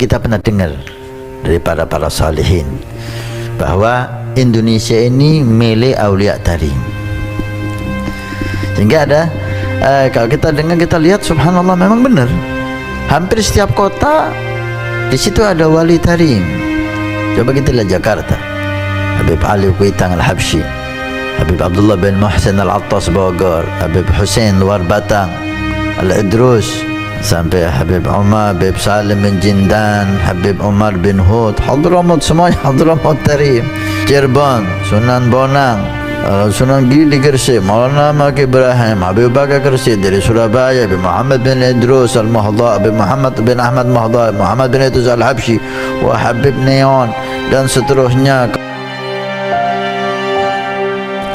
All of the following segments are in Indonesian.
Kita pernah dengar dari para salihin bahwa Indonesia ini milik Aulia Tarim. Sehingga ada kalau kita dengar, kita lihat, subhanallah, memang benar. Hampir setiap kota di situ ada wali tarim. Coba kita lihat Jakarta, Habib Ali Kuitang Al-Habsyi, Habib Abdullah bin Muhsin Al-Attas Bogor, Habib Hussein luar Batang, Al-Idrus, sampai Habib Umar, Habib Salim bin Jindan, Habib Umar bin Hud, Hadramaut, semuanya Hadramaut Tarim. Cirebon, Sunan Bonang, Sunan Gili Gresik, Maulana Maki Ibrahim, Habib Bakar Gresik. Dari Surabaya, Habib Muhammad bin Idrus Al-Mahdha, Habib Muhammad bin Ahmad Mahdha, Muhammad bin Idrus Al-Habsyi, wa Habib Neon, dan seterusnya.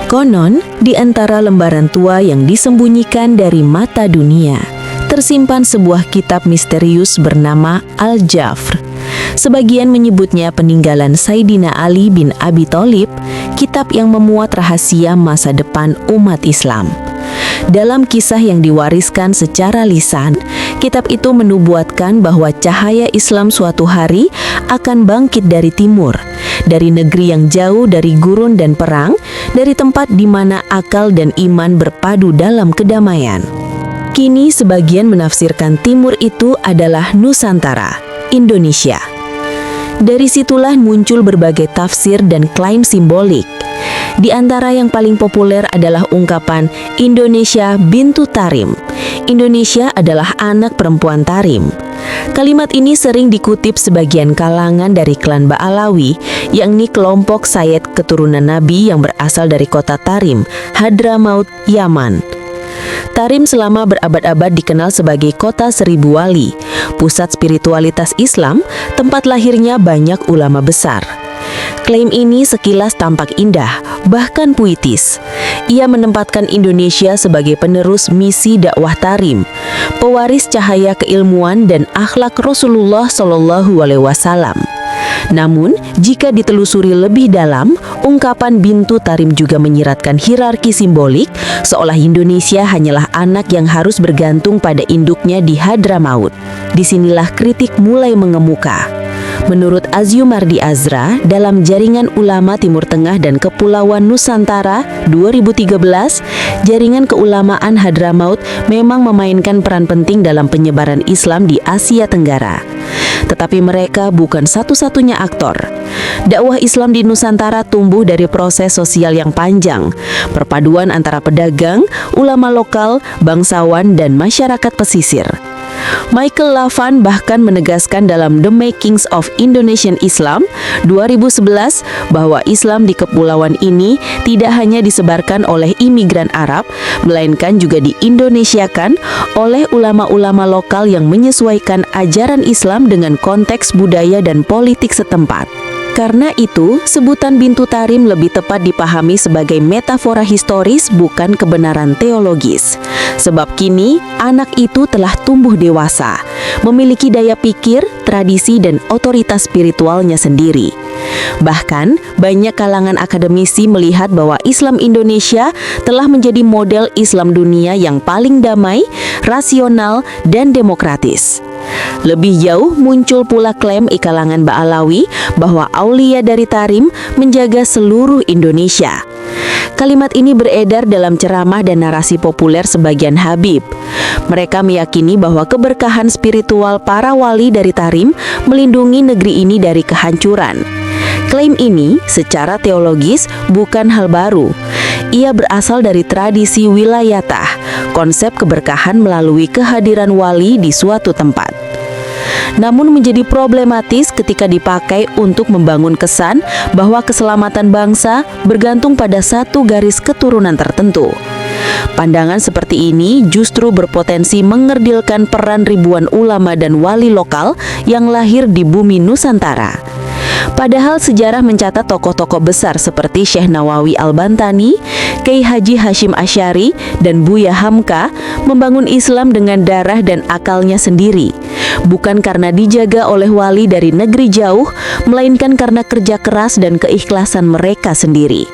Konon, di antara lembaran tua yang disembunyikan dari mata dunia, tersimpan sebuah kitab misterius bernama Al-Jafr. Sebagian menyebutnya peninggalan Sayyidina Ali bin Abi Thalib, kitab yang memuat rahasia masa depan umat Islam. Dalam kisah yang diwariskan secara lisan, kitab itu menubuatkan bahwa cahaya Islam suatu hari akan bangkit dari timur, dari negeri yang jauh dari gurun dan perang, dari tempat di mana akal dan iman berpadu dalam kedamaian. Kini sebagian menafsirkan timur itu adalah Nusantara, Indonesia. Dari situlah muncul berbagai tafsir dan klaim simbolik. Di antara yang paling populer adalah ungkapan Indonesia bintu Tarim. Indonesia adalah anak perempuan Tarim. Kalimat ini sering dikutip sebagian kalangan dari klan Ba'alawi, yakni kelompok Sayyid keturunan Nabi yang berasal dari kota Tarim, Hadramaut, Yaman. Tarim selama berabad-abad dikenal sebagai kota seribu wali, pusat spiritualitas Islam, tempat lahirnya banyak ulama besar. Klaim ini sekilas tampak indah, bahkan puitis. Ia menempatkan Indonesia sebagai penerus misi dakwah Tarim, pewaris cahaya keilmuan dan akhlak Rasulullah SAW. Namun, jika ditelusuri lebih dalam, ungkapan bintu Tarim juga menyiratkan hierarki simbolik, seolah Indonesia hanyalah anak yang harus bergantung pada induknya di Hadramaut. Disinilah kritik mulai mengemuka. Menurut Azyumardi Azra, dalam Jaringan Ulama Timur Tengah dan Kepulauan Nusantara 2013, jaringan keulamaan Hadramaut memang memainkan peran penting dalam penyebaran Islam di Asia Tenggara. Tetapi mereka bukan satu-satunya aktor. Dakwah Islam di Nusantara tumbuh dari proses sosial yang panjang, perpaduan antara pedagang, ulama lokal, bangsawan, dan masyarakat pesisir. Michael Lavan bahkan menegaskan dalam The Makings of Indonesian Islam 2011 bahwa Islam di kepulauan ini tidak hanya disebarkan oleh imigran Arab, melainkan juga diindonesiakan oleh ulama-ulama lokal yang menyesuaikan ajaran Islam dengan konteks budaya dan politik setempat. Karena itu, sebutan bintu Tarim lebih tepat dipahami sebagai metafora historis, bukan kebenaran teologis. Sebab kini, anak itu telah tumbuh dewasa, memiliki daya pikir, tradisi, dan otoritas spiritualnya sendiri. Bahkan, banyak kalangan akademisi melihat bahwa Islam Indonesia telah menjadi model Islam dunia yang paling damai, rasional, dan demokratis. Lebih jauh muncul pula klaim kalangan Ba'alawi bahwa aulia dari Tarim menjaga seluruh Indonesia. Kalimat ini beredar dalam ceramah dan narasi populer sebagian Habib. Mereka meyakini bahwa keberkahan spiritual para wali dari Tarim melindungi negeri ini dari kehancuran. Klaim ini secara teologis bukan hal baru. Ia berasal dari tradisi wilayatah, konsep keberkahan melalui kehadiran wali di suatu tempat. Namun menjadi problematis ketika dipakai untuk membangun kesan bahwa keselamatan bangsa bergantung pada satu garis keturunan tertentu. Pandangan seperti ini justru berpotensi mengerdilkan peran ribuan ulama dan wali lokal yang lahir di bumi Nusantara. Padahal sejarah mencatat tokoh-tokoh besar seperti Syekh Nawawi Al-Bantani, Kiai Haji Hashim Asy'ari, dan Buya Hamka membangun Islam dengan darah dan akalnya sendiri. Bukan karena dijaga oleh wali dari negeri jauh, melainkan karena kerja keras dan keikhlasan mereka sendiri.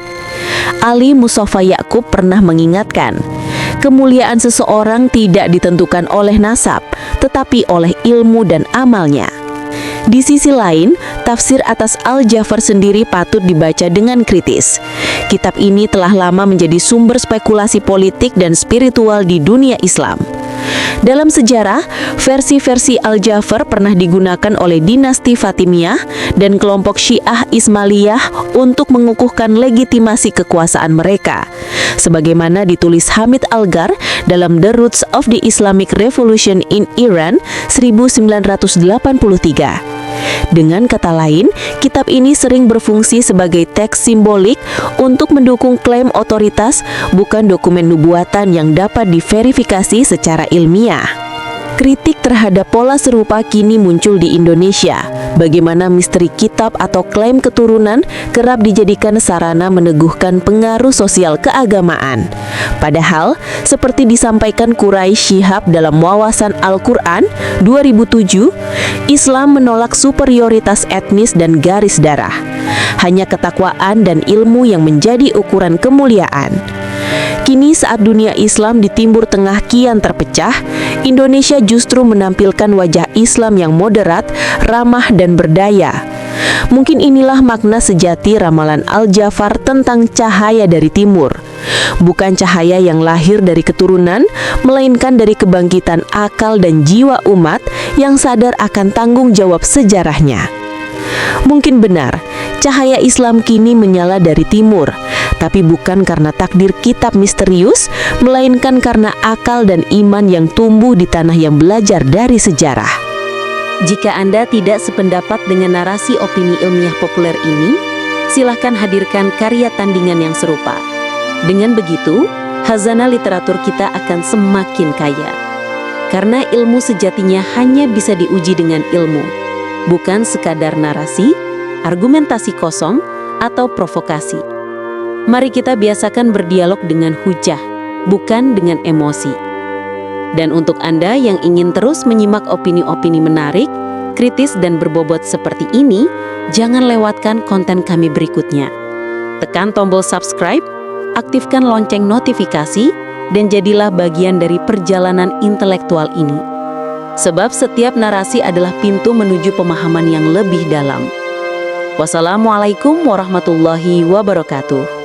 Ali Mustafa Ya'qub pernah mengingatkan, kemuliaan seseorang tidak ditentukan oleh nasab, tetapi oleh ilmu dan amalnya. Di sisi lain, tafsir atas Al-Jafar sendiri patut dibaca dengan kritis. Kitab ini telah lama menjadi sumber spekulasi politik dan spiritual di dunia Islam. Dalam sejarah, versi-versi Al-Jafar pernah digunakan oleh dinasti Fatimiyah dan kelompok Syiah Ismailiyah untuk mengukuhkan legitimasi kekuasaan mereka, sebagaimana ditulis Hamid Algar dalam The Roots of the Islamic Revolution in Iran 1983. Dengan kata lain, kitab ini sering berfungsi sebagai teks simbolik untuk mendukung klaim otoritas, bukan dokumen nubuatan yang dapat diverifikasi secara ilmiah. Kritik terhadap pola serupa kini muncul di Indonesia. Bagaimana misteri kitab atau klaim keturunan kerap dijadikan sarana meneguhkan pengaruh sosial keagamaan. Padahal, seperti disampaikan Quraisy Shihab dalam Wawasan Al-Quran 2007, Islam menolak superioritas etnis dan garis darah. Hanya ketakwaan dan ilmu yang menjadi ukuran kemuliaan. Kini saat dunia Islam di Timur Tengah kian terpecah, Indonesia justru menampilkan wajah Islam yang moderat, ramah dan berdaya. Mungkin inilah makna sejati ramalan Al-Jafar tentang cahaya dari timur. Bukan cahaya yang lahir dari keturunan, melainkan dari kebangkitan akal dan jiwa umat yang sadar akan tanggung jawab sejarahnya. Mungkin benar, cahaya Islam kini menyala dari timur, tapi bukan karena takdir kitab misterius, melainkan karena akal dan iman yang tumbuh di tanah yang belajar dari sejarah. Jika Anda tidak sependapat dengan narasi opini ilmiah populer ini, silahkan hadirkan karya tandingan yang serupa. Dengan begitu, khazanah literatur kita akan semakin kaya. Karena ilmu sejatinya hanya bisa diuji dengan ilmu, bukan sekadar narasi, argumentasi kosong, atau provokasi. Mari kita biasakan berdialog dengan hujah, bukan dengan emosi. Dan untuk Anda yang ingin terus menyimak opini-opini menarik, kritis dan berbobot seperti ini, jangan lewatkan konten kami berikutnya. Tekan tombol subscribe, aktifkan lonceng notifikasi, dan jadilah bagian dari perjalanan intelektual ini. Sebab setiap narasi adalah pintu menuju pemahaman yang lebih dalam. Wassalamualaikum warahmatullahi wabarakatuh.